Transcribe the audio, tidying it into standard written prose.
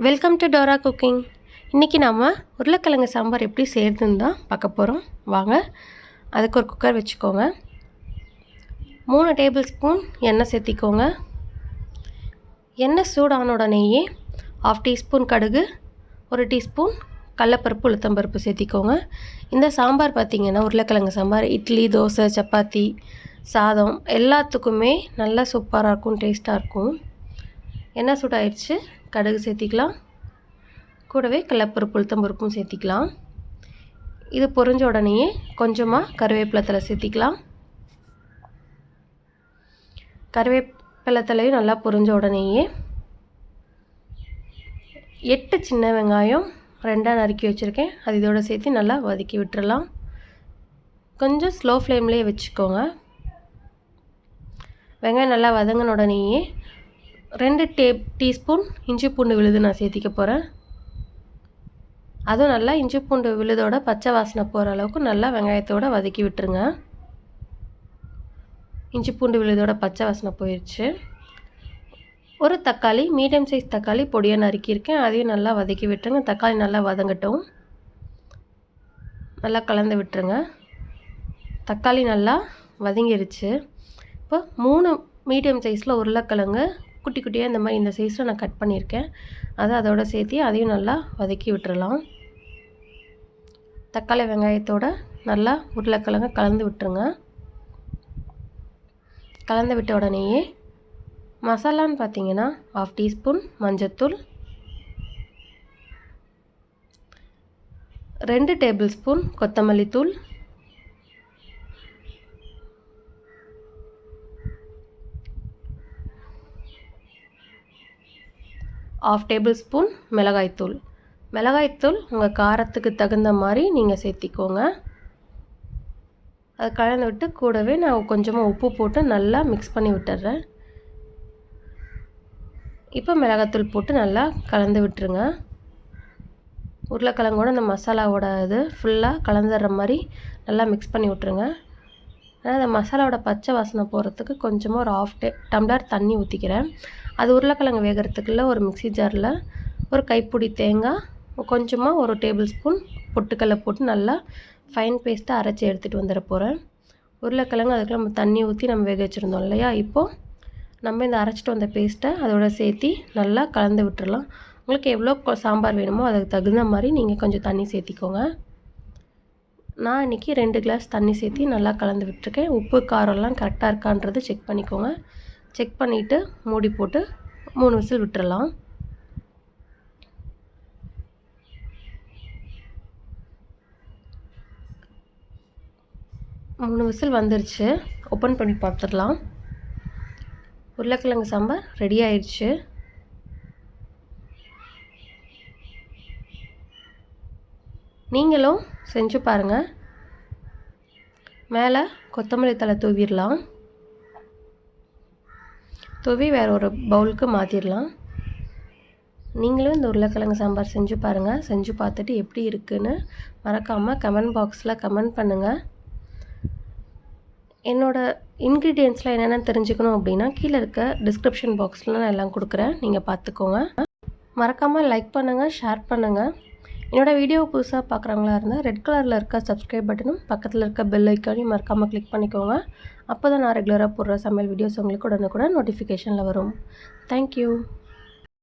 Welcome to Dora cooking. இன்றைக்கி நம்ம உருளைக்கிழங்கு சாம்பார் எப்படி செய்கிறதுன்னு தான் பார்க்க போகிறோம். வாங்க, அதுக்கு ஒரு குக்கர் வச்சுக்கோங்க. 3 டேபிள் ஸ்பூன் எண்ணெய் சேர்த்திக்கோங்க. எண்ணெய் சூடான உடனேயே 1/2 டீஸ்பூன் கடுகு, 1 டீஸ்பூன் கடலப்பருப்பு, உளுத்தம்பருப்பு சேர்த்திக்கோங்க. இந்த சாம்பார் பார்த்திங்கன்னா உருளைக்கிழங்கு சாம்பார் இட்லி, தோசை, சப்பாத்தி, சாதம் எல்லாத்துக்குமே நல்லா சூப்பராக இருக்கும், டேஸ்ட்டாக இருக்கும். எண்ணெய் சூடாயிடுச்சு, கடுகு சேர்த்திக்கலாம். கூடவே கடலப்பருப்பு, உளுத்தம்பருப்பும் சேர்த்திக்கலாம். இது பொரிஞ்ச உடனேயே கொஞ்சமாக கருவேப்பிலை தழை சேர்த்திக்கலாம். கருவேப்பிலை தழையும் நல்லா பொரிஞ்ச உடனேயே 8 சின்ன வெங்காயம் 2ஆக நறுக்கி வச்சுருக்கேன், அது இதோட சேர்த்து நல்லா வதக்கி விட்டுறலாம். கொஞ்சம் ஸ்லோ ஃப்ளேம்லேயே வச்சுக்கோங்க. வெங்காயம் நல்லா வதங்கின உடனேயே 2 டீஸ்பூன் இஞ்சி பூண்டு விழுது நான் சேர்த்திக்க போகிறேன். அதுவும் நல்லா இஞ்சி பூண்டு விழுதோட பச்சை வாசனை போகிற அளவுக்கு நல்லா வெங்காயத்தோடு வதக்கி விட்டுருங்க. இஞ்சி பூண்டு விழுதோட பச்சை வாசனை போயிடுச்சு. ஒரு தக்காளி, மீடியம் சைஸ் தக்காளி பொடியாக நறுக்கியிருக்கேன், அதையும் நல்லா வதக்கி விட்டுருங்க. தக்காளி நல்லா வதங்கட்டும், நல்லா கலந்து விட்டுருங்க. தக்காளி நல்லா வதங்கிடுச்சு. இப்போ 3 மீடியம் சைஸில் உருளைக்கிழங்கு குட்டி குட்டியாக இந்த மாதிரி இந்த சைஸில் நான் கட் பண்ணியிருக்கேன், அதோட சேர்த்து அதையும் நல்லா வதக்கி விட்டுறலாம். தக்காளி வெங்காயத்தோடு நல்லா உருளைக்கிழங்கு கலந்து விட்டுருங்க. கலந்து விட்ட உடனேயே மசாலான்னு பார்த்தீங்கன்னா 1/2 டீஸ்பூன் மஞ்சத்தூள், 2 டேபிள் ஸ்பூன் கொத்தமல்லி தூள், 1/2 டேபிள் ஸ்பூன் மிளகாய்த்தூள். மிளகாய்த்தூள் உங்கள் காரத்துக்கு தகுந்த மாதிரி நீங்கள் சேர்த்திக்கோங்க. அது கலந்து விட்டு கூடவே நான் கொஞ்சமாக உப்பு போட்டு நல்லா மிக்ஸ் பண்ணி விட்டுறேன். இப்போ மிளகாய்த்தூள் போட்டு நல்லா கலந்து விட்டுருங்க. உருளைக்கிழங்கோட அந்த மசாலாவோட இது ஃபுல்லாக கலந்துடுற மாதிரி நல்லா மிக்ஸ் பண்ணி விட்டுருங்க. ஆனால் அந்த மசாலாவோட பச்சை வாசனை போகிறதுக்கு கொஞ்சமாக ஒரு 1/2 டம்ளர் தண்ணி ஊற்றிக்கிறேன். அது உருளைக்கிழங்கு வேகிறதுக்குள்ள ஒரு மிக்ஸி ஜாரில் ஒரு கைப்பிடி தேங்காய், கொஞ்சமாக 1 டேபிள் ஸ்பூன் பொட்டுக்கடலை போட்டு நல்லா ஃபைன் பேஸ்ட்டாக அரைச்சி எடுத்துகிட்டு வந்துட போகிறேன். உருளைக்கிழங்கு அதுக்குள்ள நம்ம தண்ணி ஊற்றி நம்ம வேக வச்சுருந்தோம் இல்லையா, இப்போது நம்ம இந்த அரைச்சிட்டு வந்த பேஸ்ட்டை அதோட சேர்த்து நல்லா கலந்து விட்டுறலாம். உங்களுக்கு எவ்வளோ சாம்பார் வேணுமோ அதுக்கு தகுந்த மாதிரி நீங்கள் கொஞ்சம் தண்ணி சேர்த்திக்கோங்க. நான் இன்றைக்கி 2 கிளாஸ் தண்ணி சேர்த்து நல்லா கலந்து விட்டுருக்கேன். உப்பு காரம்லாம் கரெக்டாக இருக்கான்றது செக் பண்ணிக்கோங்க. செக் பண்ணிவிட்டு மூடி போட்டு 3 விசில் விட்டுறலாம். மூணு விசில் வந்துருச்சு, ஓப்பன் பண்ணி பார்த்துடலாம். உருளைக்கிழங்கு சாம்பார் ரெடி ஆயிடுச்சு. நீங்களும் செஞ்சு பாருங்கள். மேலே கொத்தமல்லி தழை தூவிடலாம். தூவி வேறு ஒரு பவுலுக்கு மாற்றிடலாம். நீங்களும் இந்த உருளைக்கிழங்கு சாம்பார் செஞ்சு பாருங்கள். செஞ்சு பார்த்துட்டு எப்படி இருக்குன்னு மறக்காமல் கமெண்ட் பாக்ஸில் கமெண்ட் பண்ணுங்கள். என்னோடய இன்க்ரீடியன்ட்ஸ்லாம் என்னென்ன தெரிஞ்சுக்கணும் அப்படின்னா கீழே இருக்க டிஸ்கிரிப்ஷன் பாக்ஸில் நான் எல்லாம் கொடுக்குறேன், நீங்கள் பார்த்துக்கோங்க. மறக்காமல் லைக் பண்ணுங்கள், ஷேர் பண்ணுங்கள். என்னோடய வீடியோவை புதுசாக பார்க்குறவங்களா இருந்தால் ரெட் கலரில் இருக்க சப்ஸ்கிரைப் பட்டனும் பக்கத்தில் இருக்க பெல் ஐக்கானையும் மறக்காமல் கிளிக் பண்ணிக்கோங்க. அப்போ தான் நான் ரெகுலராக போடுற சமையல் வீடியோஸ் உங்களுக்கு உடனுக்குடன் நோட்டிஃபிகேஷனில் வரும். தேங்க்யூ.